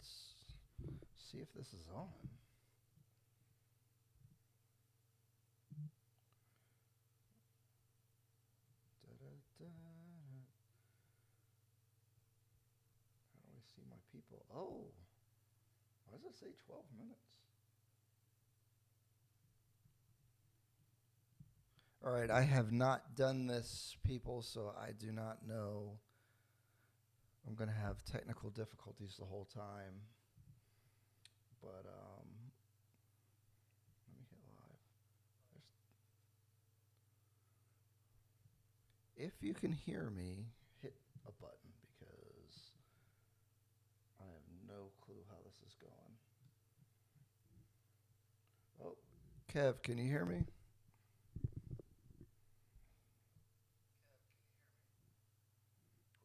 let's see if this is on. Da-da-da-da. How do I see my people? Oh, why does it say 12 minutes? All right, I have not done this, people, so I do not know. I'm going to have technical difficulties the whole time. But let me hit live. If you can hear me, hit a button because I have no clue how this is going. Oh, Kev, can you hear me?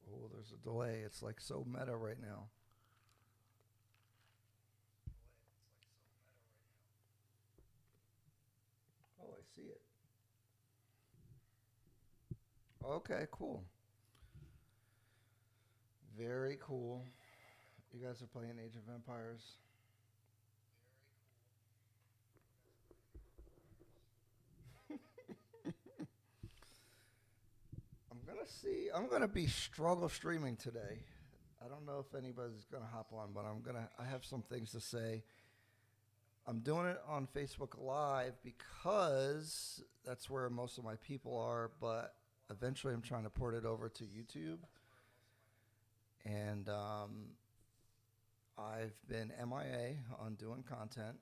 Oh, there's a delay. It's like so meta right now. Oh, I see it. Okay, cool. Very cool. You guys are playing Age of Empires. I'm gonna be struggle streaming today. I don't know if anybody's gonna hop on, but I have some things to say. I'm doing it on Facebook Live because that's where most of my people are, but eventually I'm trying to port it over to YouTube. And I've been MIA on doing content.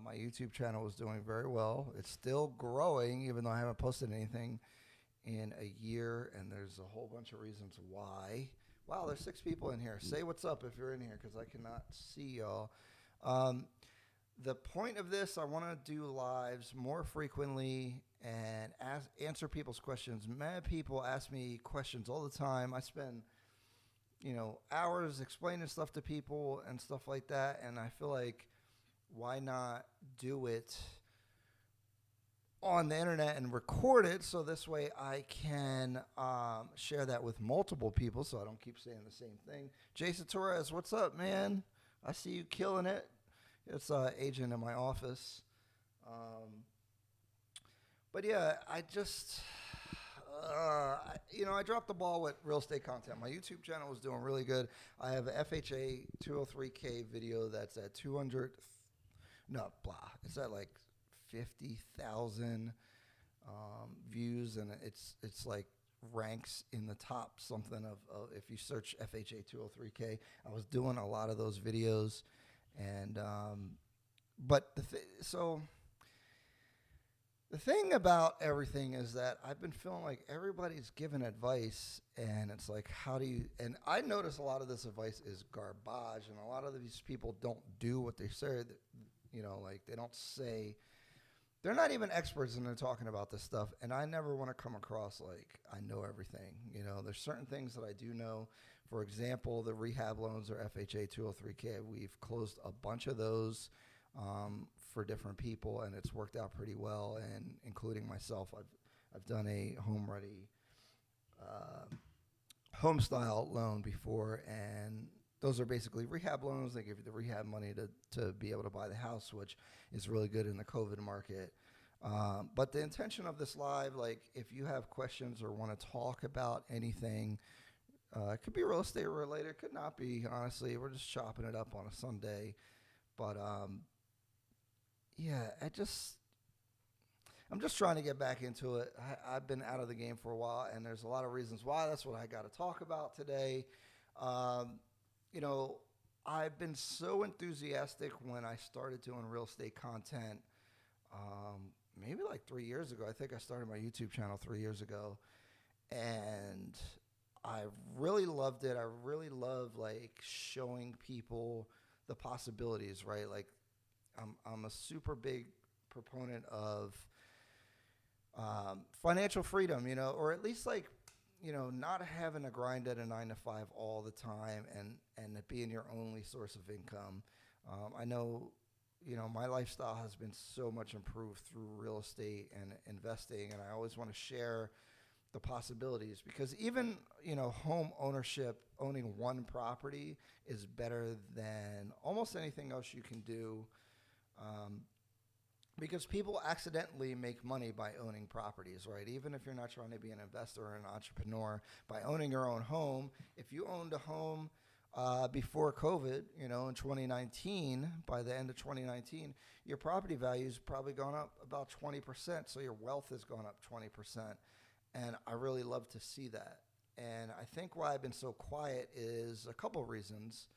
My YouTube channel is doing very well. It's still growing, even though I haven't posted anything in a year, and there's a whole bunch of reasons why. Wow, there's 6 people in here. Say what's up if you're in here, because I cannot see y'all. Um, the point of this, I want to do lives more frequently and answer people's questions. Mad people ask me questions all the time. I spend, hours explaining stuff to people and stuff like that, and I feel like why not do it on the internet and record it so this way I can share that with multiple people so I don't keep saying the same thing. Jason Torres, what's up, man? I see you killing it. It's agent in my office. But yeah, I dropped the ball with real estate content. My YouTube channel was doing really good. I have a FHA 203K video that's at 200, no, blah. It's at like 50,000 views, and it's like ranks in the top something of if you search FHA 203K. I was doing a lot of those videos, and but the thing about everything is that I've been feeling like everybody's giving advice, and it's like, how do you? And I notice a lot of this advice is garbage, and a lot of these people don't do what they say. Like they don't say. They're not even experts, and they're talking about this stuff. And I never want to come across like I know everything. There's certain things that I do know. For example, the rehab loans or FHA 203K. We've closed a bunch of those for different people, and it's worked out pretty well. And including myself, I've done a home style loan before, and those are basically rehab loans. They give you the rehab money to be able to buy the house, which is really good in the COVID market. But the intention of this live, like if you have questions or want to talk about anything, it could be real estate related, it could not be, honestly. We're just chopping it up on a Sunday. But yeah, I'm just trying to get back into it. I've been out of the game for a while, and there's a lot of reasons why. That's what I got to talk about today. I've been so enthusiastic when I started doing real estate content, maybe like 3 years ago. I think I started my YouTube channel 3 years ago, and I really loved it. I really love like showing people the possibilities, right? Like I'm a super big proponent of financial freedom, or at least like, not having to grind at a 9 to 5 all the time and it being your only source of income. I know, my lifestyle has been so much improved through real estate and investing, and I always want to share the possibilities, because even, home ownership, owning one property is better than almost anything else you can do, um, because people accidentally make money by owning properties, right? Even if you're not trying to be an investor or an entrepreneur, by owning your own home, if you owned a home before COVID, in 2019, by the end of 2019, your property value's probably gone up about 20%. So your wealth has gone up 20%. And I really love to see that. And I think why I've been so quiet is a couple reasons.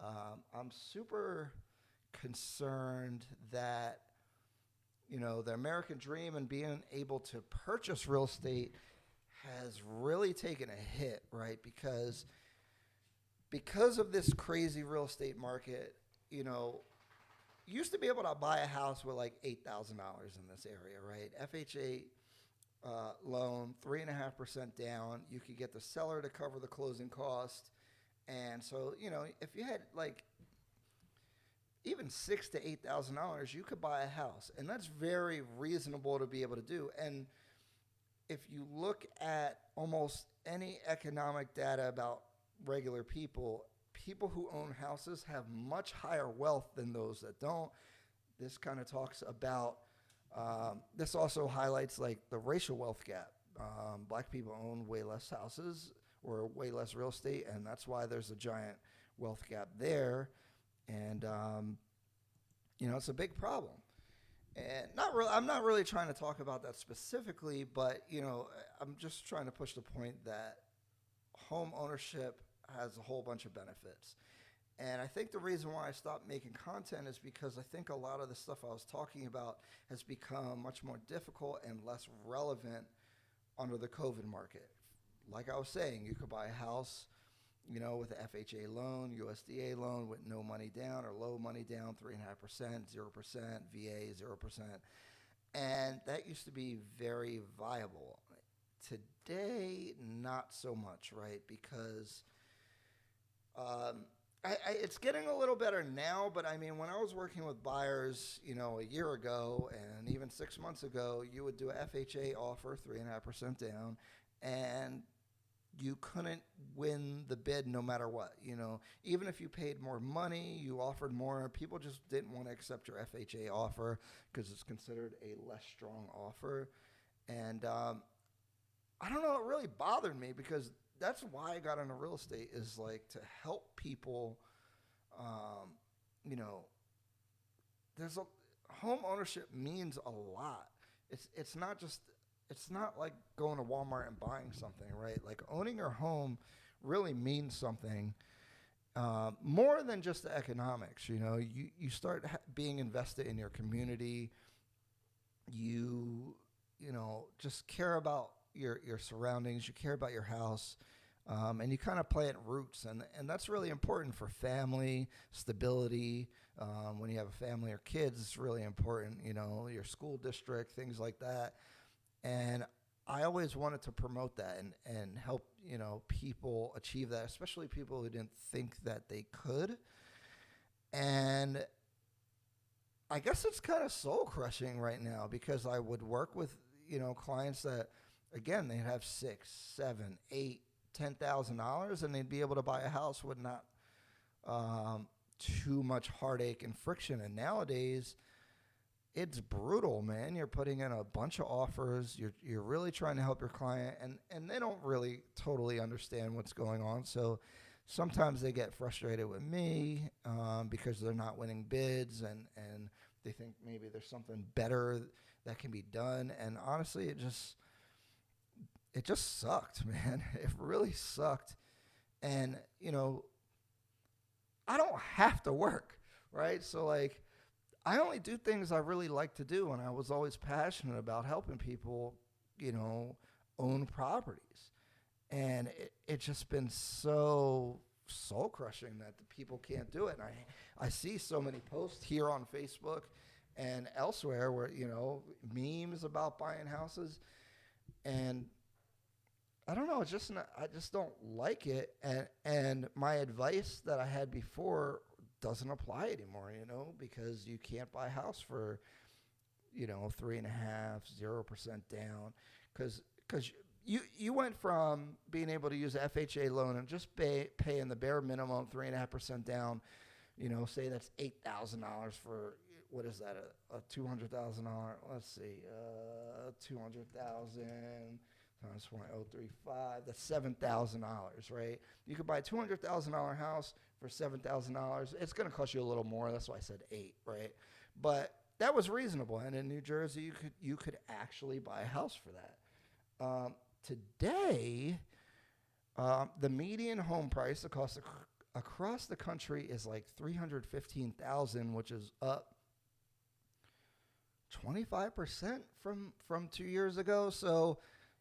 I'm super concerned that, the American dream and being able to purchase real estate has really taken a hit, right? Because of this crazy real estate market, you used to be able to buy a house with like $8,000 in this area, right? FHA loan, 3.5% down. You could get the seller to cover the closing cost. And so, if you had like even $6,000 to $8,000, you could buy a house. And that's very reasonable to be able to do. And if you look at almost any economic data about regular people, people who own houses have much higher wealth than those that don't. This kind of talks about, this also highlights like the racial wealth gap. Black people own way less houses or way less real estate, and that's why there's a giant wealth gap there. And, it's a big problem. And I'm not really trying to talk about that specifically, but, I'm just trying to push the point that home ownership has a whole bunch of benefits. And I think the reason why I stopped making content is because I think a lot of the stuff I was talking about has become much more difficult and less relevant under the COVID market. Like I was saying, you could buy a house, with an FHA loan, USDA loan with no money down or low money down, 3.5%, 0%, VA, 0%. And that used to be very viable. Today, not so much, right? Because it's getting a little better now, but I mean, when I was working with buyers, a year ago and even 6 months ago, you would do a FHA offer, 3.5% down, and you couldn't win the bid no matter what. Even if you paid more money, you offered more, people just didn't want to accept your FHA offer because it's considered a less strong offer. And I don't know, it really bothered me because that's why I got into real estate, is like to help people. There's home ownership means a lot. It's not like going to Walmart and buying something, right? Like owning your home really means something, more than just the economics. You start being invested in your community. You just care about your surroundings. You care about your house. And you kind of plant roots, and that's really important for family stability. When you have a family or kids, it's really important, your school district, things like that. And I always wanted to promote that and help, people achieve that, especially people who didn't think that they could. And I guess it's kind of soul crushing right now because I would work with, clients that, again, they'd have $6,000, $7,000, $8,000, $10,000, and they'd be able to buy a house with not too much heartache and friction. And nowadays, it's brutal, man. You're putting in a bunch of offers. You're really trying to help your client, and they don't really totally understand what's going on. So sometimes they get frustrated with me because they're not winning bids, and they think maybe there's something better that can be done. And honestly, it just sucked, man. It really sucked. And, I don't have to work, right? So, like, I only do things I really like to do, and I was always passionate about helping people, own properties. And it's just been so soul-crushing that the people can't do it. And I see so many posts here on Facebook and elsewhere where, memes about buying houses. And I don't know, I just don't like it. And my advice that I had before doesn't apply anymore, because you can't buy a house for, 3.5%, 0% down. Because you went from being able to use a FHA loan and just paying the bare minimum 3.5% down. Say that's $8,000 for, what is that, a $200,000? Let's see, 200,000 times 0.035. That's $7,000, right? You could buy a $200,000 house for $7,000. It's going to cost you a little more. That's why I said 8, right? But that was reasonable, and in New Jersey, you could actually buy a house for that. Today, the median home price across the country is like $315,000, which is up 25% from 2 years ago. So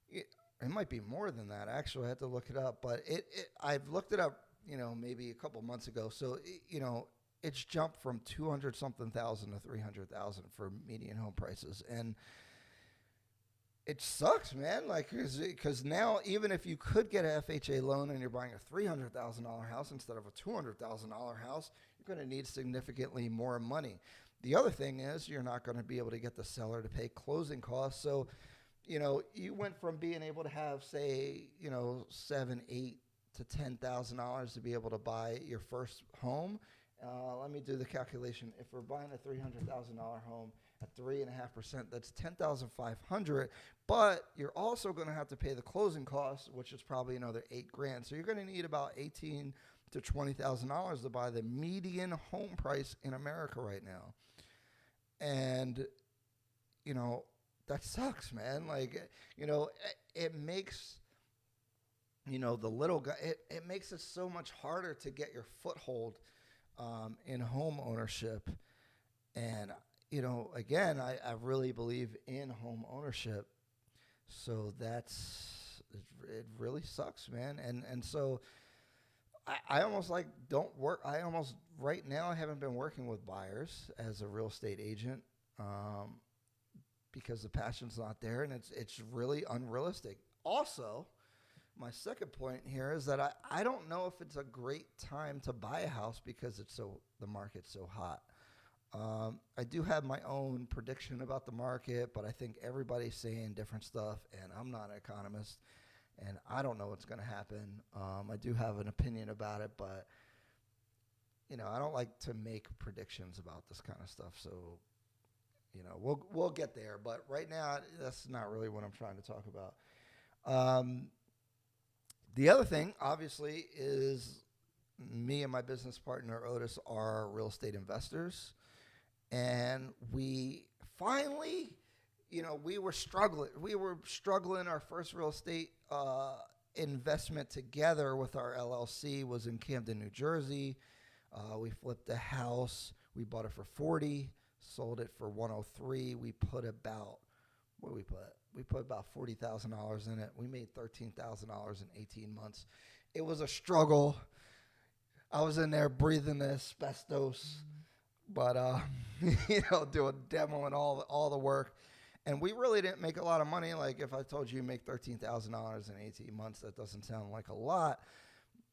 it might be more than that. Actually, I had to look it up, but I've looked it up, maybe a couple months ago. So it's jumped from 200 something thousand to 300,000 for median home prices, and it sucks, man. Like, because now, even if you could get an FHA loan and you're buying a $300,000 house instead of a $200,000 house, you're going to need significantly more money. The other thing is you're not going to be able to get the seller to pay closing costs. So, you went from being able to have, say, $7,000, $8,000 to $10,000 to be able to buy your first home. Let me do the calculation. If we're buying a $300,000 home at 3.5%, that's $10,500. But you're also going to have to pay the closing costs, which is probably another $8,000. So you're going to need about $18,000 to $20,000 to buy the median home price in America right now. And that sucks, man. Like, it makes the little guy. It makes it so much harder to get your foothold in home ownership. And again, I really believe in home ownership. So it really sucks, man. And so I almost don't work. Right now, I haven't been working with buyers as a real estate agent because the passion's not there, and it's really unrealistic. Also, my second point here is that I don't know if it's a great time to buy a house because the market's so hot. I do have my own prediction about the market, but I think everybody's saying different stuff, and I'm not an economist, and I don't know what's going to happen. I do have an opinion about it, but I don't like to make predictions about this kind of stuff. So, we'll get there, but right now that's not really what I'm trying to talk about. The other thing, obviously, is me and my business partner Otis are real estate investors. And we finally, we were struggling. We were struggling. Our first real estate investment together with our LLC was in Camden, New Jersey. We flipped a house. We bought it for $40,000, sold it for $103,000. We put about, what did we put? We put about $40,000 in it. We made $13,000 in 18 months. It was a struggle. I was in there breathing the asbestos. But, doing demo and all the work. And we really didn't make a lot of money. Like, if I told you make $13,000 in 18 months, that doesn't sound like a lot.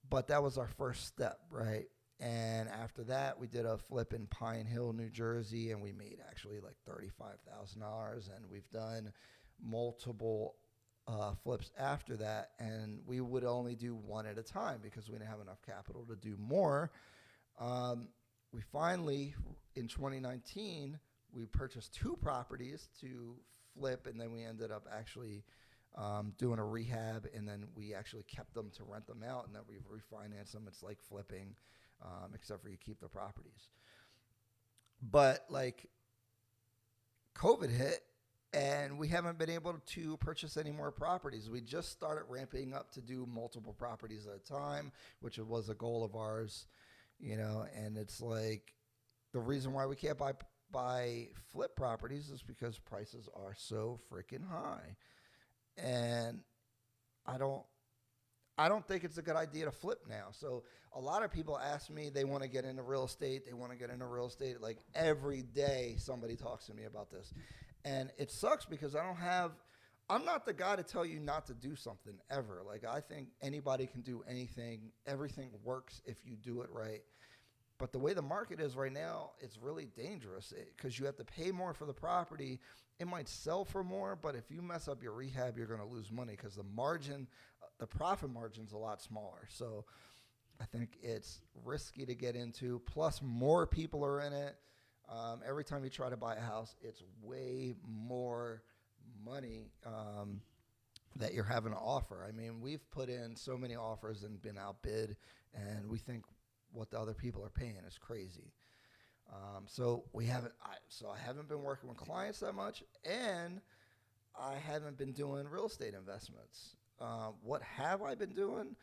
But that was our first step, right? And after that, we did a flip in Pine Hill, New Jersey, and we made actually like $35,000. And we've done multiple flips after that. And we would only do one at a time because we didn't have enough capital to do more. We finally, in 2019, we purchased 2 properties to flip, and then we ended up actually doing a rehab, and then we actually kept them to rent them out, and then we've refinanced them. It's like flipping, except for you keep the properties. But COVID hit, and we haven't been able to purchase any more properties. We just started ramping up to do multiple properties at a time, which was a goal of ours. And it's like the reason why we can't buy flip properties is because prices are so freaking high. And I don't think it's a good idea to flip now. So a lot of people ask me, they want to get into real estate. Like every day somebody talks to me about this. And it sucks because I'm not the guy to tell you not to do something ever. Like, I think anybody can do anything. Everything works if you do it right. But the way the market is right now, it's really dangerous because you have to pay more for the property. It might sell for more, but if you mess up your rehab, you're going to lose money because the profit margin's a lot smaller. So I think it's risky to get into. Plus, more people are in it. Every time you try to buy a house, it's way more money that you're having to offer. I mean, we've put in so many offers and been outbid, and we think what the other people are paying is crazy. So I haven't been working with clients that much, and I haven't been doing real estate investments. What have I been doing?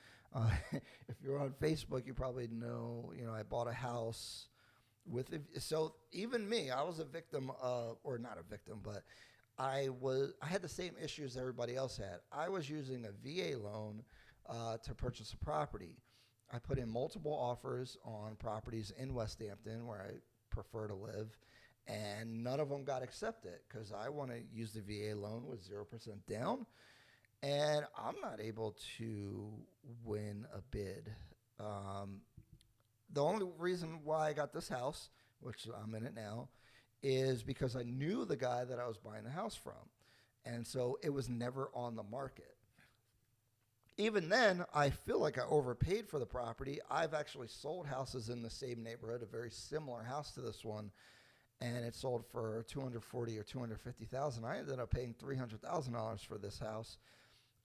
If you're on Facebook, you probably know. I bought a house so even me, I was a victim of, or not a victim, but I had the same issues everybody else had. I was using a VA loan to purchase a property. I put in multiple offers on properties in West Hampton where I prefer to live, and none of them got accepted because I want to use the VA loan with 0% down, and I'm not able to win a bid. The only reason why I got this house, which I'm in it now, is because I knew the guy that I was buying the house from, and so it was never on the market. Even then, I feel like I overpaid for the property. I've actually sold houses in the same neighborhood, a very similar house to this one, and it sold for $240,000 or $250,000. I ended up paying $300,000 for this house.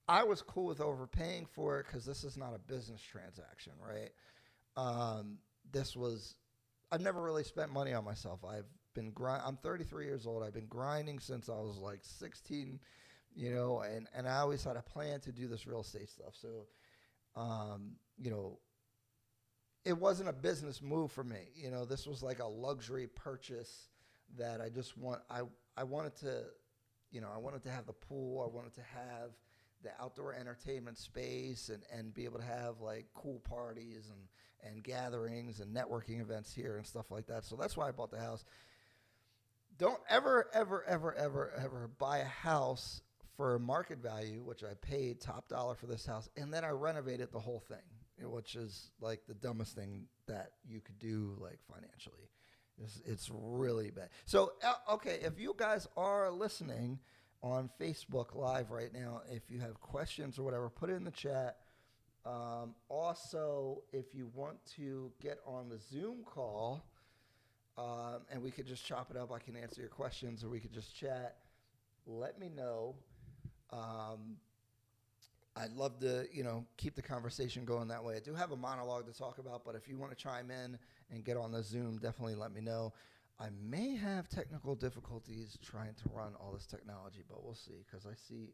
I was cool with overpaying for it because this is not a business transaction, right? I've never really spent money on myself. I'm 33 years old. I've been grinding since I was like 16. And I always had a plan to do this real estate stuff. So, it wasn't a business move for me. This was like a luxury purchase that I wanted to have the pool. I wanted to have the outdoor entertainment space and be able to have like cool parties and gatherings and networking events here and stuff like that. So that's why I bought the house. Don't ever, ever, ever, ever, ever buy a house for market value, which I paid top dollar for this house, and then I renovated the whole thing, which is like the dumbest thing that you could do, like financially. It's really bad. So, okay, if you guys are listening on Facebook Live right now, if you have questions or whatever, put it in the chat. Also, if you want to get on the Zoom call, and we could just chop it up, I can answer your questions, or we could just chat. Let me know. I'd love to, keep the conversation going that way. I do have a monologue to talk about, but if you want to chime in and get on the Zoom, definitely let me know. I may have technical difficulties trying to run all this technology, but we'll see, because I see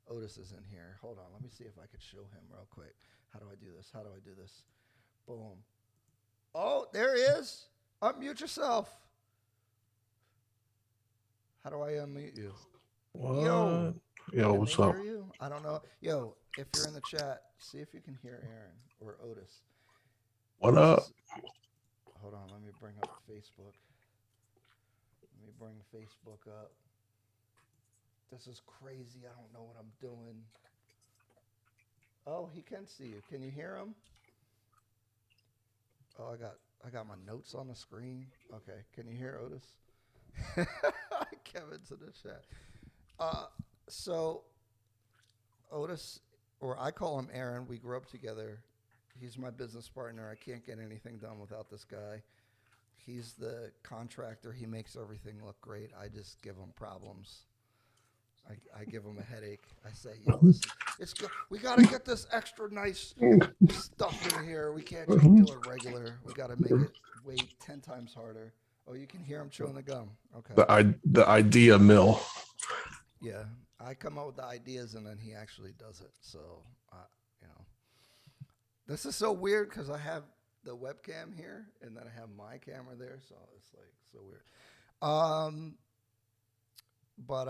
Otis is in here. Hold on. Let me see if I could show him real quick. How do I do this? Boom. Oh, there he is. Unmute yourself. How do I unmute you? What? Yo, Yo, can what's they up? hear you? I don't know. Yo, if you're in the chat, see if you can hear Aaron or Otis. What This up? is. Hold on, let me bring up Facebook. Up. This is crazy. I don't know what I'm doing. Oh, he can see you. Can you hear him? Oh, I got my notes on the screen. Okay, can you hear Otis? Kevin's in the chat. So Otis, or I call him Aaron. We grew up together. He's my business partner. I can't get anything done without this guy. He's the contractor. He makes everything look great. I just give him problems. I give him a headache. I say, yo, listen, we got to get this extra nice stuff in here. We can't just do it regular. We got to make it weight 10 times harder. Oh, you can hear him chewing the gum. Okay. The idea mill. Yeah. I come up with the ideas and then he actually does it. So, you know, this is so weird because I have the webcam here and then I have my camera there. So it's like so weird. But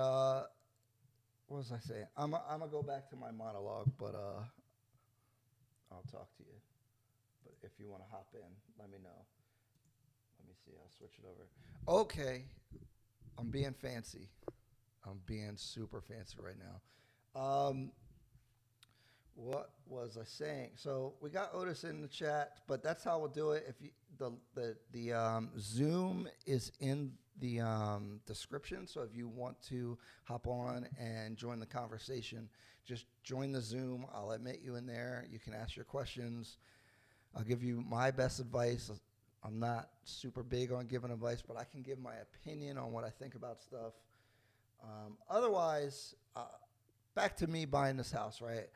what was I saying? I'm gonna go back to my monologue, but I'll talk to you. But if you want to hop in, let me know. Let me see. I'll switch it over. Okay, I'm being fancy. I'm being super fancy right now. What was I saying? So we got Otis in the chat, but that's how we'll do it. the Zoom is in the description. So if you want to hop on and join the conversation, just join the Zoom. I'll admit you in there. You can ask your questions. I'll give you my best advice. I'm not super big on giving advice, but I can give my opinion on what I think about stuff. Otherwise, back to me buying this house, right?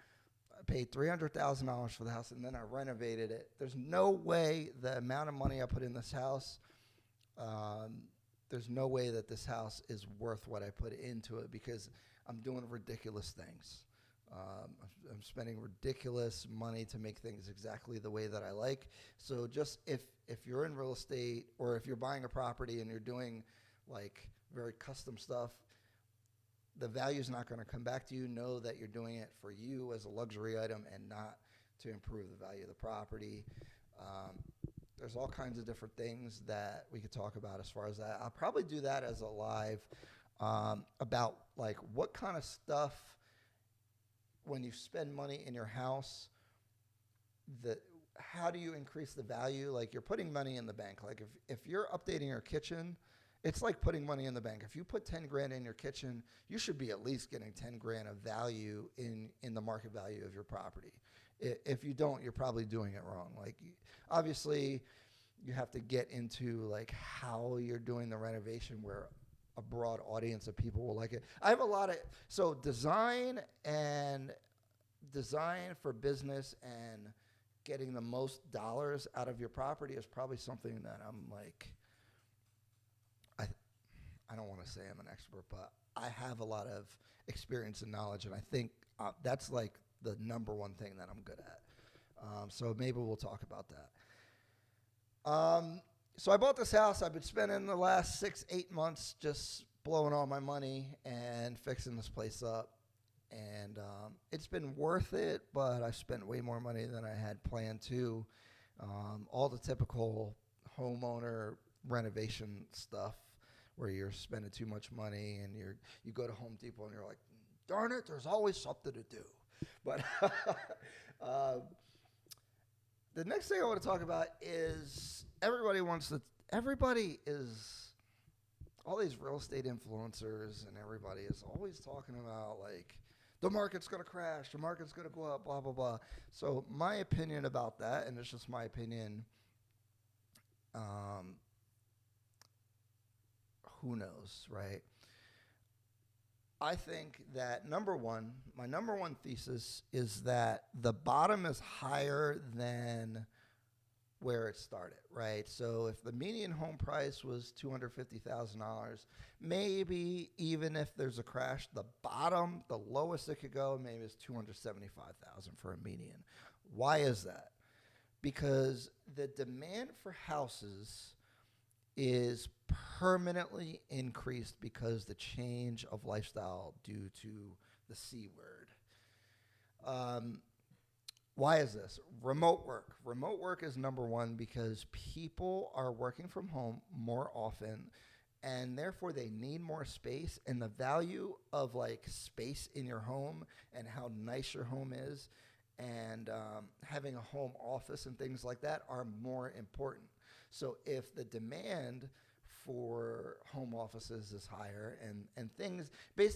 I paid $300,000 for the house, and then I renovated it. There's no way the amount of money I put in this house, there's no way that this house is worth what I put into it because I'm doing ridiculous things. I'm spending ridiculous money to make things exactly the way that I like. So just if you're in real estate or if you're buying a property and you're doing like very custom stuff, the value is not going to come back to you. Know that you're doing it for you as a luxury item and not to improve the value of the property. There's all kinds of different things that we could talk about as far as that. I'll probably do that as a live about like what kind of stuff when you spend money in your house, how do you increase the value? Like you're putting money in the bank. Like if you're updating your kitchen, it's like putting money in the bank. If you put 10 grand in your kitchen, you should be at least getting 10 grand of value in the market value of your property. If you don't, you're probably doing it wrong. Like obviously you have to get into like how you're doing the renovation where a broad audience of people will like it. I have a lot of, so design for business and getting the most dollars out of your property is probably something that I'm like, I don't want to say I'm an expert, but I have a lot of experience and knowledge, and I think that's like the number one thing that I'm good at. So maybe we'll talk about that. So I bought this house. I've been spending the last 6-8 months just blowing all my money and fixing this place up. And it's been worth it, but I spent way more money than I had planned to. All the typical homeowner renovation stuff where you're spending too much money and you go to Home Depot and you're like, darn it, there's always something to do. But the next thing I want to talk about is all these real estate influencers and everybody is always talking about like the market's going to crash, the market's going to go up, blah, blah, blah. So my opinion about that, and it's just my opinion, who knows, right? I think that my number one thesis is that the bottom is higher than where it started, right? So if the median home price was $250,000, maybe even if there's a crash, the lowest it could go, maybe is $275,000 for a median. Why is that? Because the demand for houses is permanently increased because the change of lifestyle due to the C word. Why is this? Remote work. Remote work is number one because people are working from home more often and therefore they need more space, and the value of like space in your home and how nice your home is and having a home office and things like that are more important. So if the demand for home offices is higher and things,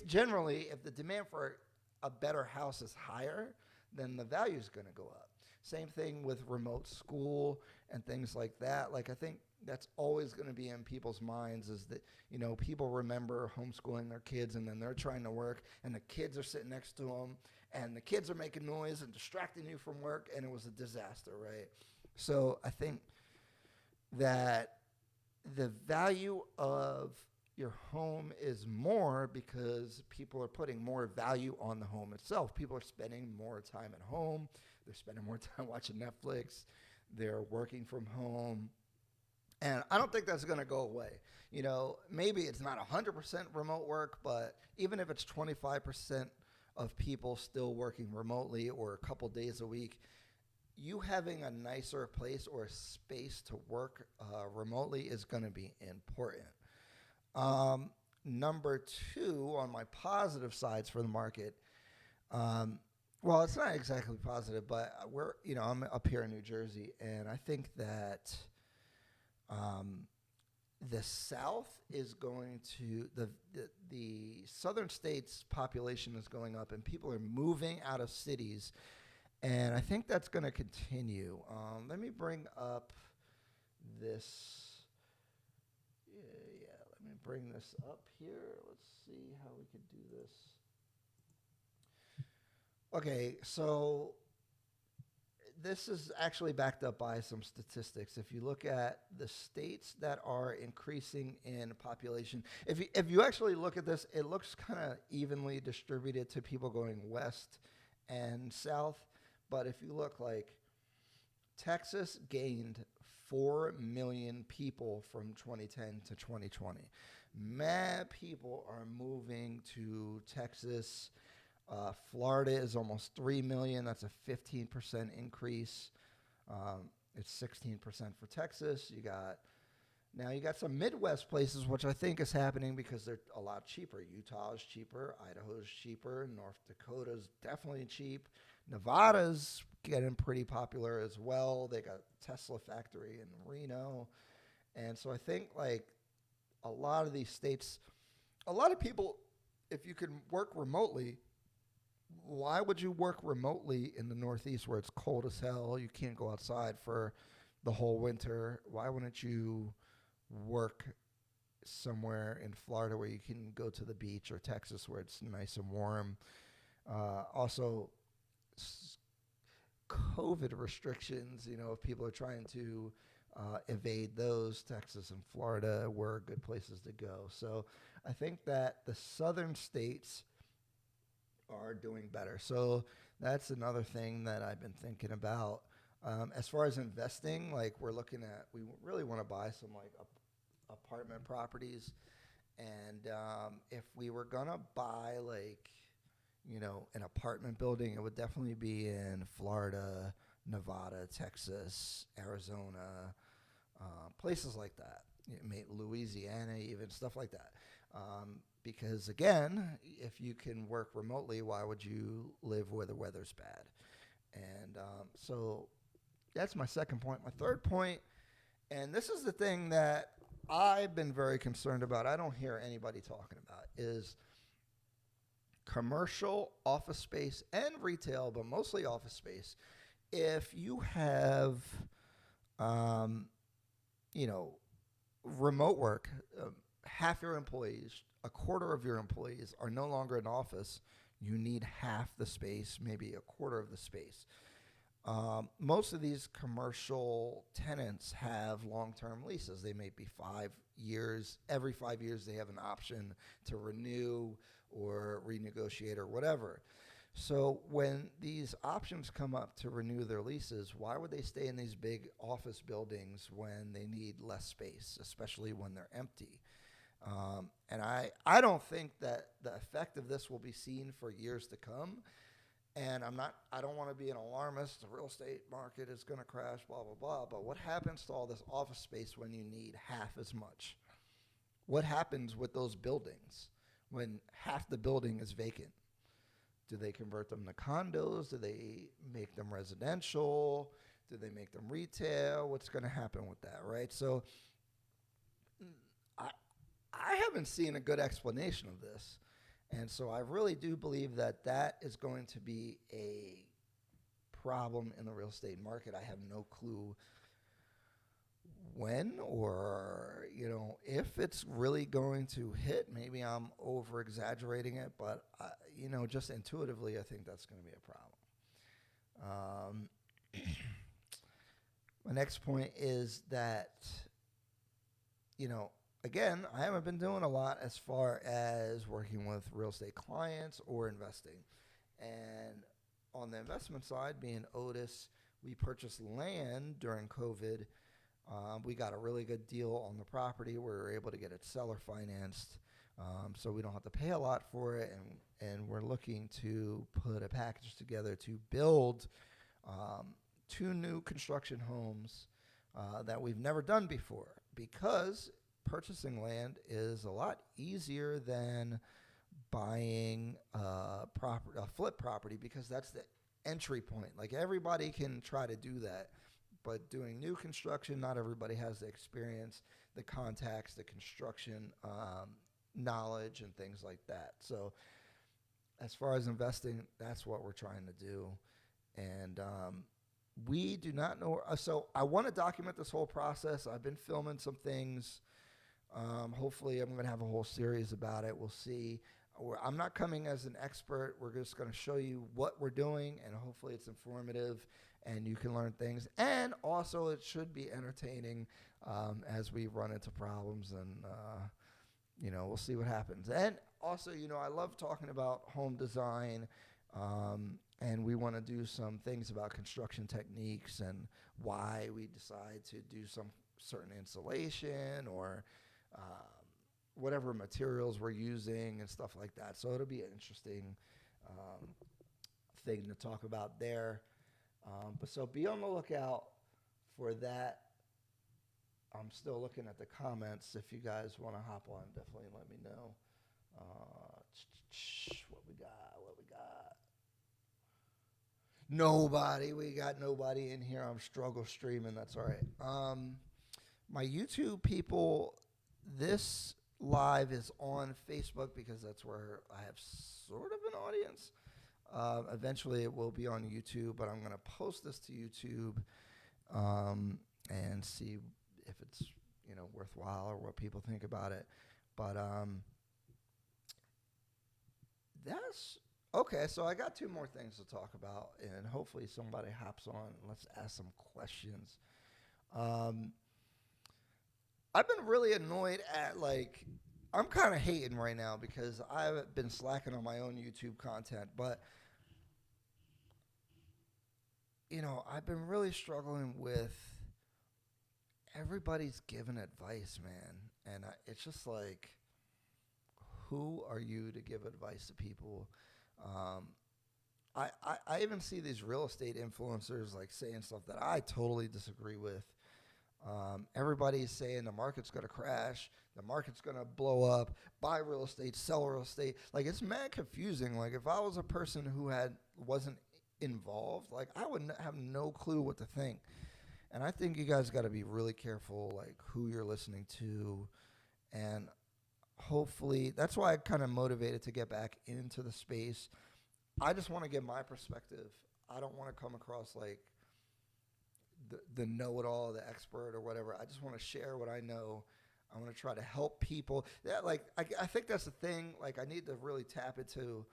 generally, if the demand for a better house is higher, then the value is going to go up. Same thing with remote school and things like that. Like I think that's always going to be in people's minds is that, people remember homeschooling their kids and then they're trying to work and the kids are sitting next to them and the kids are making noise and distracting you from work, and it was a disaster, right? So I think that the value of your home is more because people are putting more value on the home itself. People are spending more time at home. They're spending more time watching Netflix. They're working from home. And I don't think that's going to go away. Maybe it's not 100% remote work, but even if it's 25% of people still working remotely or a couple days a week, you having a nicer place or a space to work remotely is going to be important. Number two, on my positive sides for the market, well, it's not exactly positive, but I'm up here in New Jersey, and I think that Um, the South is going to the southern states population is going up, and people are moving out of cities, and I think that's going to continue. Let me bring up this. Yeah, let me bring this up here. Let's see how we could do this. Okay, so this is actually backed up by some statistics. If you look at the states that are increasing in population, if you actually look at this, it looks kind of evenly distributed to people going west and south. But if you look, like, Texas gained 4 million people from 2010 to 2020. Mad people are moving to Texas. Florida is almost 3 million. That's a 15% increase. It's 16% for Texas. You got some Midwest places, which I think is happening because they're a lot cheaper. Utah is cheaper. Idaho is cheaper. North Dakota is definitely cheap. Nevada's getting pretty popular as well. They got Tesla factory in Reno. And so I think, like, a lot of these states, a lot of people, if you can work remotely, why would you work remotely in the Northeast where it's cold as hell? You can't go outside for the whole winter. Why wouldn't you work somewhere in Florida where you can go to the beach, or Texas where it's nice and warm? Also, COVID restrictions, if people are trying to evade those, Texas and Florida were good places to go. So I think that the southern states are doing better. So that's another thing that I've been thinking about. As far as investing, like, we really want to buy some, like, apartment properties. And if we were going to buy, like, an apartment building, it would definitely be in Florida, Nevada, Texas, Arizona, places like that. Louisiana, even stuff like that. Because, again, if you can work remotely, why would you live where the weather's bad? And so that's my second point. My third point, and this is the thing that I've been very concerned about, I don't hear anybody talking about, is commercial office space and retail, but mostly office space. If you have, remote work, half your employees, a quarter of your employees are no longer in office, you need half the space, maybe a quarter of the space. Most of these commercial tenants have long-term leases. They may be 5 years. Every 5 years, they have an option to renew or renegotiate or whatever. So when these options come up to renew their leases, why would they stay in these big office buildings when they need less space, especially when they're empty? And I don't think that the effect of this will be seen for years to come. And I don't want to be an alarmist. The real estate market is going to crash, blah, blah, blah. But what happens to all this office space when you need half as much? What happens with those buildings when half the building is vacant? Do they convert them to condos? Do they make them residential? Do they make them retail? What's going to happen with that, right? So I haven't seen a good explanation of this. And so I really do believe that that is going to be a problem in the real estate market. I have no clue when or, if it's really going to hit. Maybe I'm over exaggerating it, but, just intuitively, I think that's going to be a problem. My next point is that, again, I haven't been doing a lot as far as working with real estate clients or investing. And on the investment side, being Otis, we purchased land during COVID. We got a really good deal on the property. We were able to get it seller financed, so we don't have to pay a lot for it. And we're looking to put a package together to build 2 new construction homes that we've never done before, because purchasing land is a lot easier than buying a flip property, because that's the entry point. Like, everybody can try to do that, but doing new construction, not everybody has the experience, the contacts, the construction knowledge, and things like that. So as far as investing, that's what we're trying to do. And we do not know. So I want to document this whole process. I've been filming some things. Hopefully, I'm going to have a whole series about it. We'll see. I'm not coming as an expert. We're just going to show you what we're doing, and hopefully it's informative and you can learn things. And also, it should be entertaining as we run into problems, and we'll see what happens. And also, I love talking about home design, and we want to do some things about construction techniques and why we decide to do some certain insulation or whatever materials we're using and stuff like that. So it'll be an interesting thing to talk about there. But so be on the lookout for that. I'm still looking at the comments. If you guys want to hop on, definitely let me know. What we got? Nobody. We got nobody in here. I'm struggle streaming. That's all right. My YouTube people, this live is on Facebook because that's where I have sort of an audience. Eventually it will be on YouTube, but I'm going to post this to YouTube and see if it's worthwhile or what people think about it. But that's okay. So I got two more things to talk about, and hopefully somebody hops on and let's ask some questions. I've been really annoyed at I'm kind of hating right now because I've been slacking on my own YouTube content, but I've been really struggling with everybody's giving advice, man. And it's just like, who are you to give advice to people? I even see these real estate influencers saying stuff that I totally disagree with. Everybody's saying the market's going to crash, the market's going to blow up, buy real estate, sell real estate. It's mad confusing. If I was a person who wasn't involved, I would have no clue what to think. And I think you guys got to be really careful, who you're listening to. And hopefully, that's why I kind of motivated to get back into the space. I just want to give my perspective. I don't want to come across the know-it-all, the expert or whatever. I just want to share what I know. I want to try to help people. Yeah, I think that's the thing. I need to really tap into.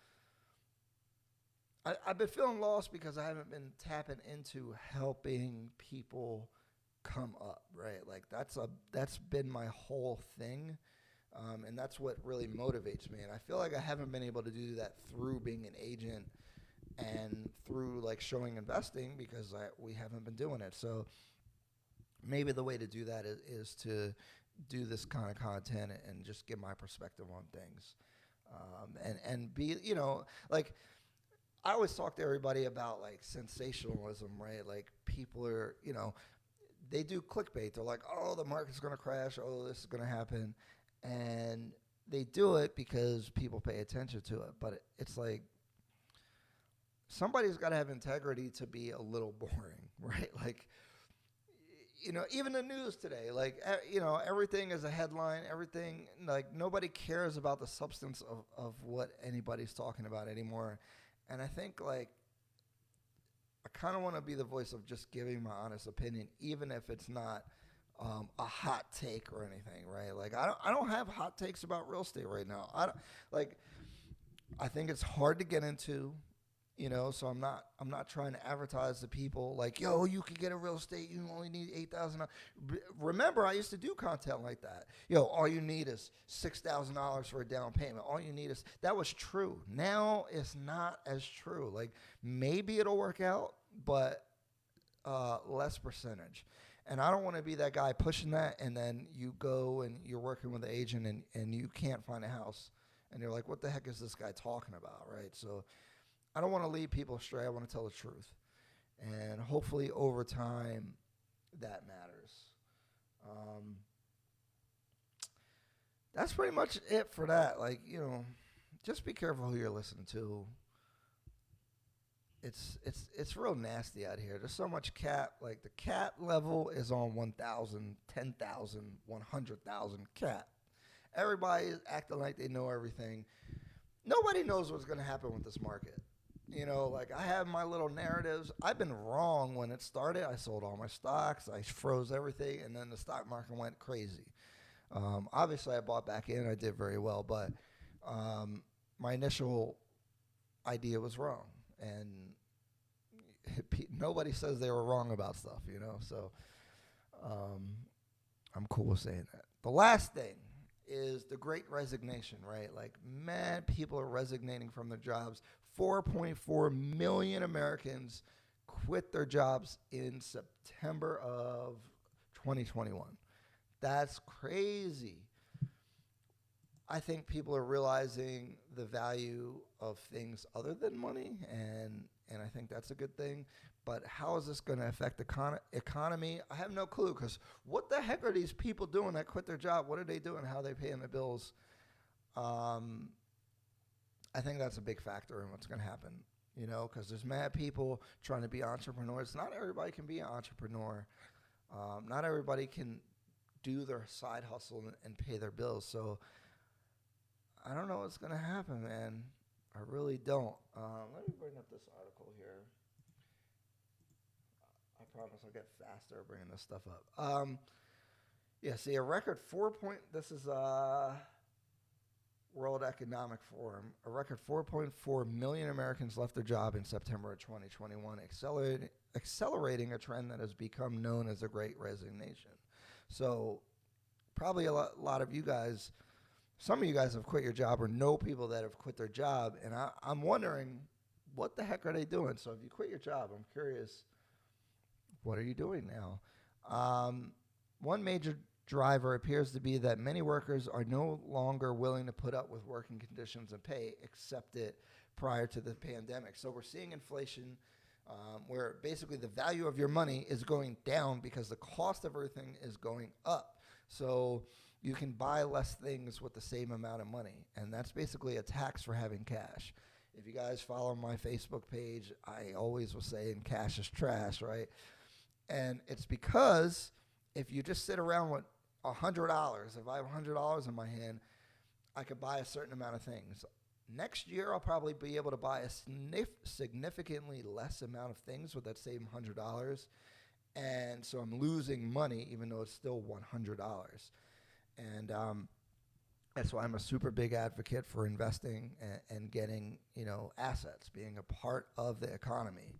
I've been feeling lost because I haven't been tapping into helping people come up, right? That's been my whole thing, and that's what really motivates me. And I feel like I haven't been able to do that through being an agent and through showing investing because we haven't been doing it. So maybe the way to do that is to do this kind of content and just give my perspective on things, and be I always talk to everybody about sensationalism, right? People are they do clickbait. They're like, oh, the market's going to crash. Oh, this is going to happen. And they do it because people pay attention to it. But it's somebody's got to have integrity to be a little boring, right? Even the news today, everything is a headline. Everything, nobody cares about the substance of what anybody's talking about anymore. And I think I kind of want to be the voice of just giving my honest opinion, even if it's not a hot take or anything, right? I don't have hot takes about real estate right now. I think it's hard to get into, so I'm not trying to advertise to people yo, you can get a real estate, you only need $8,000. Remember, I used to do content like that. Yo, all you need is $6,000 for a down payment. All you need is, that was true. Now it's not as true. Maybe it'll work out, but less percentage. And I don't want to be that guy pushing that, and then you go and you're working with an agent and you can't find a house. And you're like, what the heck is this guy talking about, right? So I don't want to lead people astray. I want to tell the truth. And hopefully over time that matters. That's pretty much it for that. Just be careful who you're listening to. it's real nasty out here. There's so much cap. Like the cap level is on 1,000, 10,000, 100,000 cap. Everybody is acting like they know everything. Nobody knows what's going to happen with this market. Like I have my little narratives. I've been wrong when it started. I sold all my stocks. I froze everything, and then the stock market went crazy. Obviously, I bought back in. I did very well, but my initial idea was wrong, and nobody says they were wrong about stuff. So I'm cool with saying that. The last thing is the great resignation, right? Like, mad people are resignating from their jobs. 4.4 million Americans quit their jobs in September of 2021. That's crazy. I think people are realizing the value of things other than money, and I think that's a good thing. But how is this going to affect the economy? I have no clue, because what the heck are these people doing that quit their job? What are they doing? How are they paying their bills? I think that's a big factor in what's going to happen, because there's mad people trying to be entrepreneurs. Not everybody can be an entrepreneur. Not everybody can do their side hustle and pay their bills. So I don't know what's going to happen, man. I really don't. Let me bring up this article here. I promise I'll get faster bringing this stuff up. Yeah, see, a record this is World Economic Forum. A record 4.4 million Americans left their job in September of 2021, accelerating a trend that has become known as the Great Resignation. So probably a lot of you guys, some of you guys have quit your job or know people that have quit their job, and I'm wondering, what the heck are they doing? So if you quit your job, I'm curious, what are you doing now? One major driver appears to be that many workers are no longer willing to put up with working conditions and pay accepted prior to the pandemic. So we're seeing inflation where basically the value of your money is going down because the cost of everything is going up. So you can buy less things with the same amount of money, and that's basically a tax for having cash. If you guys follow my Facebook page, I always was saying cash is trash, right? And it's because if you just sit around with $100, if I have $100 in my hand, I could buy a certain amount of things. Next year, I'll probably be able to buy a significantly less amount of things with that same $100. And so I'm losing money, even though it's still $100. And that's why I'm a super big advocate for investing and getting, assets, being a part of the economy.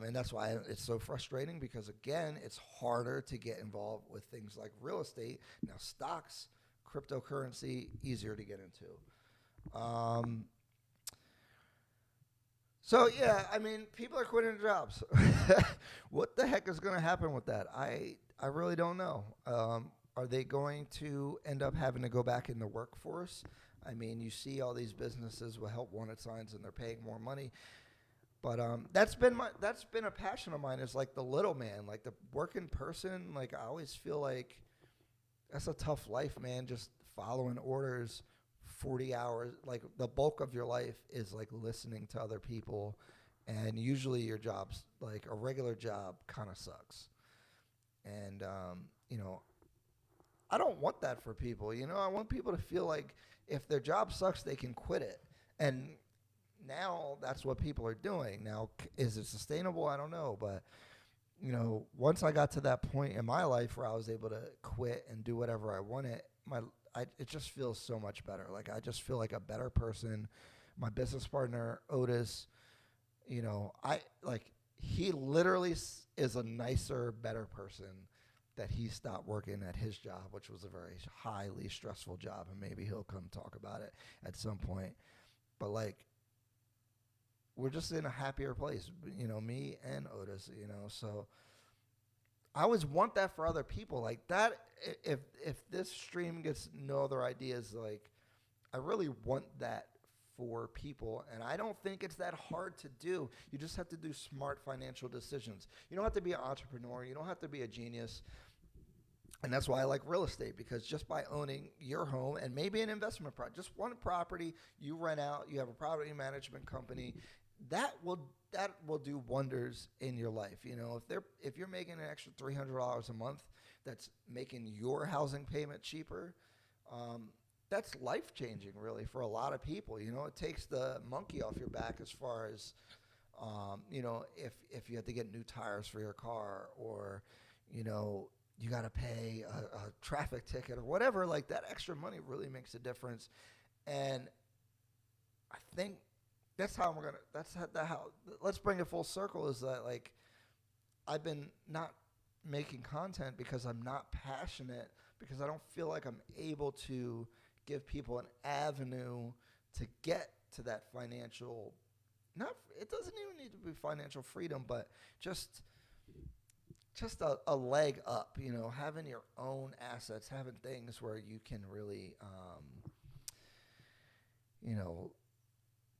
And that's why it's so frustrating, because, again, it's harder to get involved with things like real estate. Now, stocks, cryptocurrency, easier to get into. So, yeah, I mean, people are quitting their jobs. What the heck is going to happen with that? I really don't know. Are they going to end up having to go back in the workforce? I mean, you see all these businesses with help wanted signs, and they're paying more money. But that's been a passion of mine, is like the little man, like the working person. Like, I always feel like that's a tough life, man, just following orders 40 hours. Like, the bulk of your life is like listening to other people, and usually your job's like a regular job kind of sucks. And I don't want that for people. I want people to feel like if their job sucks, they can quit it. And now that's what people are doing. Now, is it sustainable? I don't know. But, once I got to that point in my life where I was able to quit and do whatever I wanted, it just feels so much better. Like, I just feel like a better person. My business partner, Otis, he literally is a nicer, better person that he stopped working at his job, which was a very highly stressful job. And maybe he'll come talk about it at some point. But, like, we're just in a happier place, me and Otis, so I always want that for other people. Like, that, if this stream gets no other ideas, like, I really want that for people, and I don't think it's that hard to do. You just have to do smart financial decisions. You don't have to be an entrepreneur. You don't have to be a genius. And that's why I like real estate, because just by owning your home and maybe an investment project, just one property you rent out, you have a property management company, that will do wonders in your life. If you're making an extra $300 a month, that's making your housing payment cheaper. That's life changing, really, for a lot of people. It takes the monkey off your back as far as if you have to get new tires for your car, or you got to pay a traffic ticket or whatever. Like, that extra money really makes a difference. And I think that's how we're gonna. How. Let's bring it full circle. Is that, like, I've been not making content because I'm not passionate, because I don't feel like I'm able to give people an avenue to get to that financial. Not. It doesn't even need to be financial freedom, but just a leg up. Having your own assets, having things where you can really,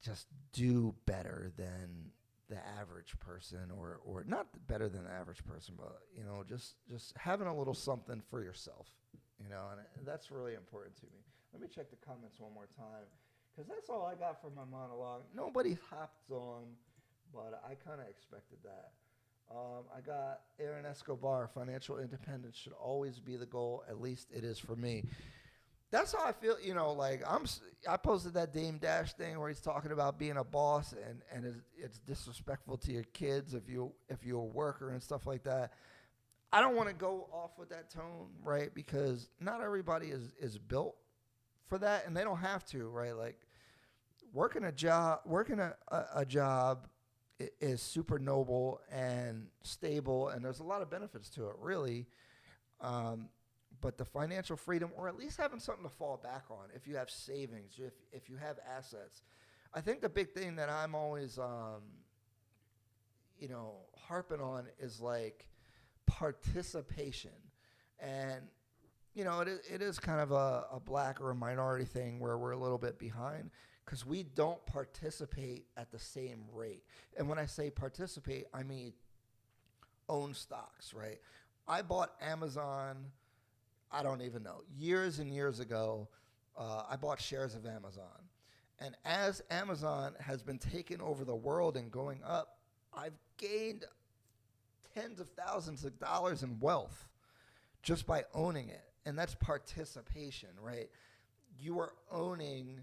just do better than the average person, or not better than the average person, but just having a little something for yourself, and that's really important to me. Let me check the comments one more time, because that's all I got for my monologue. Nobody hopped on, but I kind of expected that. I got Aaron Escobar: financial independence should always be the goal. At least it is for me. That's how I feel. Like, I posted that Dame Dash thing where he's talking about being a boss, and it's disrespectful to your kids if you're a worker and stuff like that. I don't want to go off with that tone, right? Because not everybody is built for that, and they don't have to, right? Like, working a job is super noble and stable, and there's a lot of benefits to it, really. But the financial freedom, or at least having something to fall back on, if you have savings, if you have assets. I think the big thing that I'm always, harping on is, like, participation. And, it is kind of a black or a minority thing where we're a little bit behind, because we don't participate at the same rate. And when I say participate, I mean own stocks, right? I bought Amazon, I don't even know, years and years ago. I bought shares of Amazon. And as Amazon has been taking over the world and going up, I've gained tens of thousands of dollars in wealth just by owning it. And that's participation, right? You are owning,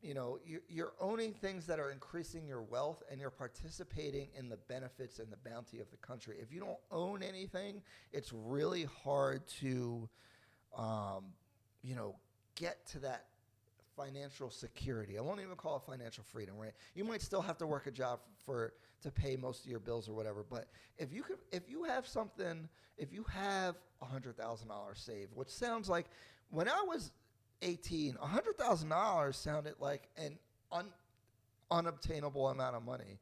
you're owning things that are increasing your wealth, and you're participating in the benefits and the bounty of the country. If you don't own anything, it's really hard to, get to that financial security. I won't even call it financial freedom, right? You might still have to work a job to pay most of your bills or whatever. But if you have $100,000 saved, which sounds like, when I was 18, $100,000 sounded like an unobtainable amount of money,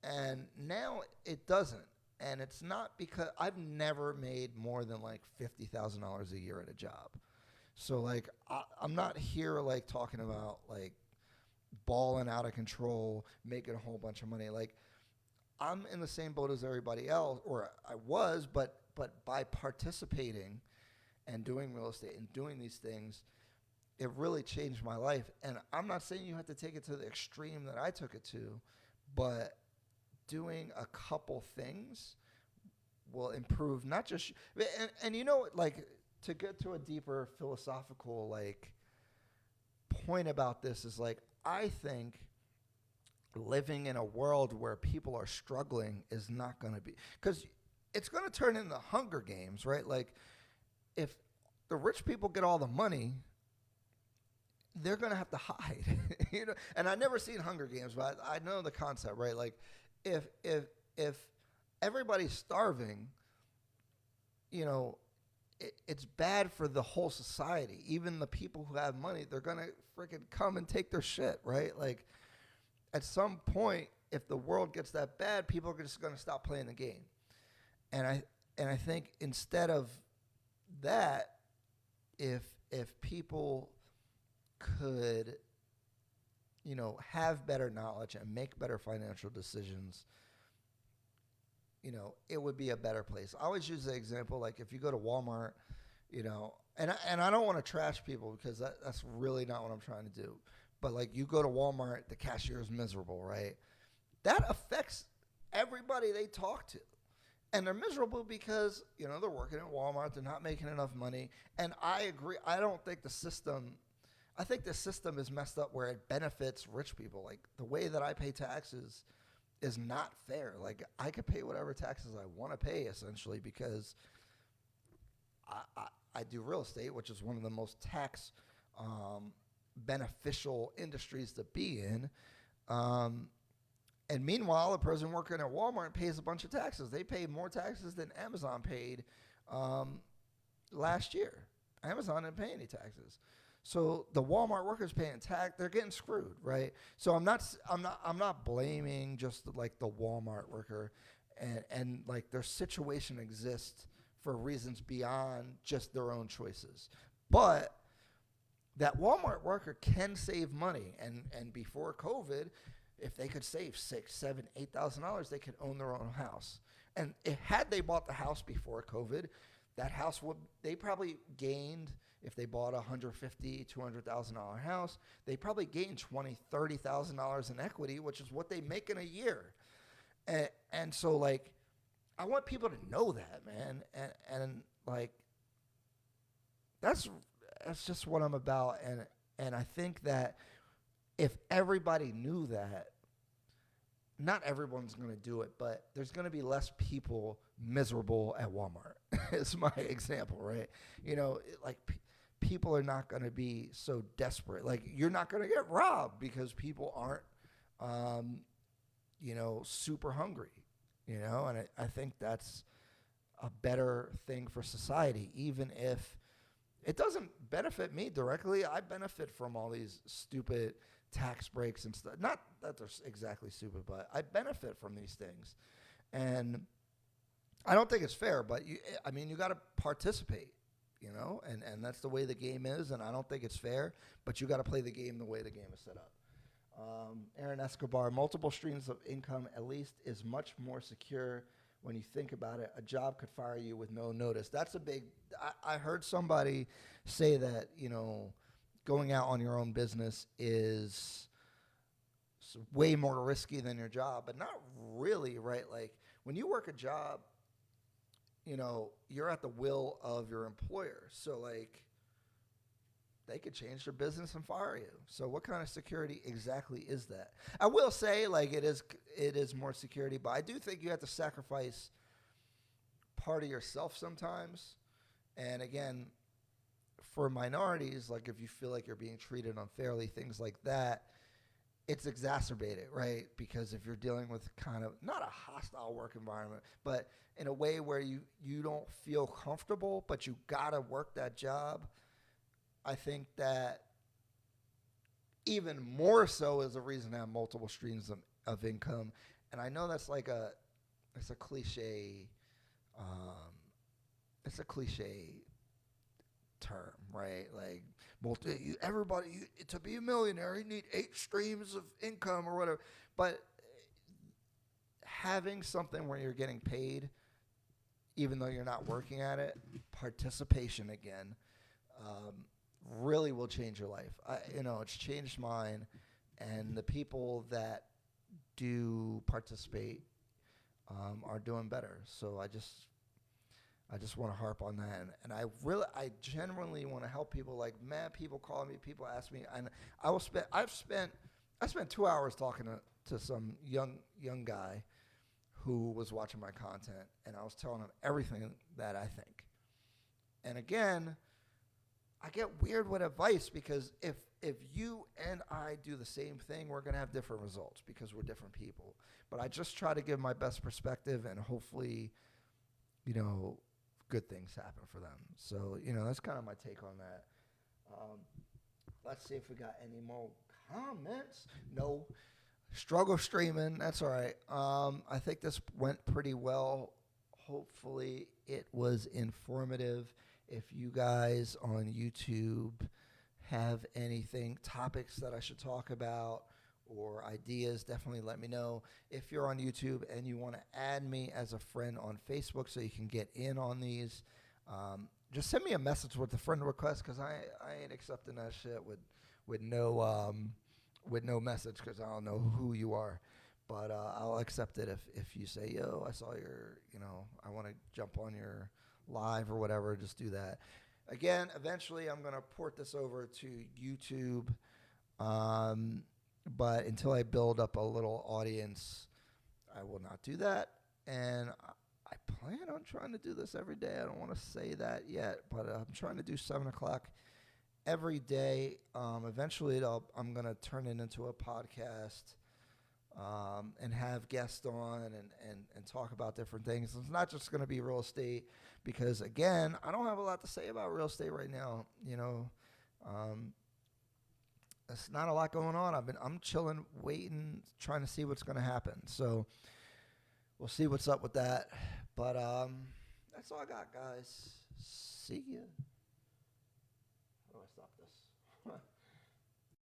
and now it doesn't. And it's not, because I've never made more than like $50,000 a year at a job. So, like, I'm not here, like, talking about, like, balling out of control, making a whole bunch of money. Like, I'm in the same boat as everybody else, or I was, but by participating and doing real estate and doing these things, it really changed my life. And I'm not saying you have to take it to the extreme that I took it to, but doing a couple things will improve, not just, and like, to get to a deeper philosophical, like, point about this is, like, I think living in a world where people are struggling is not going to be, because it's going to turn into Hunger Games, right? Like, if the rich people get all the money, they're going to have to hide, and I've never seen Hunger Games, but I know the concept, right? Like, if everybody's starving, it's bad for the whole society. Even the people who have money, they're going to freaking come and take their shit, right? Like, at some point, if the world gets that bad, people are just going to stop playing the game. And I think instead of that, if people could, have better knowledge and make better financial decisions, it would be a better place. I always use the example, like, if you go to Walmart, and I don't want to trash people, because that's really not what I'm trying to do. but like you go to Walmart, the cashier is miserable, right? That affects everybody they talk to. And they're miserable because, they're working at Walmart, they're not making enough money. And I agree. I think the system is messed up where it benefits rich people. Like the way that I pay taxes is not fair. Like I could pay whatever taxes I want to pay essentially because I do real estate, which is one of the most tax beneficial industries to be in. And meanwhile, a person working at Walmart pays a bunch of taxes. They pay more taxes than Amazon paid last year. Amazon didn't pay any taxes. So the Walmart workers paying tax, they're getting screwed, right? So I'm not blaming just like the Walmart worker, and like their situation exists for reasons beyond just their own choices. But that Walmart worker can save money, and before COVID, if they could save $6,000, $7,000, $8,000, they could own their own house. And had they bought the house before COVID, that house they probably gained, if they bought a $150,000, $200,000 house, they probably gained $20,000, $30,000 in equity, which is what they make in a year. And so like, I want people to know that, man. And like, that's just what I'm about. And I think that if everybody knew that, not everyone's going to do it, but there's going to be less people miserable at Walmart. It's my example, right? People are not going to be so desperate. Like, you're not going to get robbed because people aren't, super hungry, and I think that's a better thing for society, even if it doesn't benefit me directly. I benefit from all these stupid tax breaks and stuff. Not that they're exactly stupid, but I benefit from these things. And I don't think it's fair, but you got to participate, and that's the way the game is. And I don't think it's fair, but you got to play the game the way the game is set up. Aaron Escobar, multiple streams of income at least is much more secure when you think about it. A job could fire you with no notice. That's a big, I heard somebody say that, going out on your own business is way more risky than your job, but not really, right? Like when you work a job, you're at the will of your employer. So like they could change their business and fire you. So what kind of security exactly is that? I will say like it is more security, but I do think you have to sacrifice part of yourself sometimes. And again, for minorities, like if you feel like you're being treated unfairly, things like that, it's exacerbated, right? Because if you're dealing with kind of not a hostile work environment, but in a way where you don't feel comfortable, but you gotta work that job, I think that even more so is a reason to have multiple streams of income. And I know that's like it's a cliche term, right? Like to be a millionaire, you need 8 streams of income or whatever. But having something where you're getting paid, even though you're not working at it, participation again, really will change your life. It's changed mine, and the people that do participate are doing better. So I just want to harp on that, and I genuinely want to help people. Like, man, people call me, people ask me, and I spent 2 hours talking to some young guy who was watching my content, and I was telling him everything that I think. And again, I get weird with advice because if you and I do the same thing, we're going to have different results because we're different people. But I just try to give my best perspective, and hopefully, good things happen for them. So, that's kind of my take on that. Let's see if we got any more comments. No. Struggle streaming. That's all right. I think this went pretty well. Hopefully it was informative. If you guys on YouTube have topics that I should talk about or ideas, definitely let me know. If you're on YouTube and you want to add me as a friend on Facebook so you can get in on these, just send me a message with the friend request, because I ain't accepting that shit with no with no message because I don't know who you are. But I'll accept it if you say, yo, I saw your, I want to jump on your live or whatever. Just do that. Again, eventually I'm going to port this over to YouTube. But until I build up a little audience, I will not do that. And I plan on trying to do this every day. I don't want to say that yet, but I'm trying to do 7 o'clock every day. Eventually, I'm going to turn it into a podcast and have guests on and talk about different things. It's not just going to be real estate because, again, I don't have a lot to say about real estate right now. There's not a lot going on. I'm chilling, waiting, trying to see what's going to happen. So we'll see what's up with that. But that's all I got, guys. See ya. How do I stop this?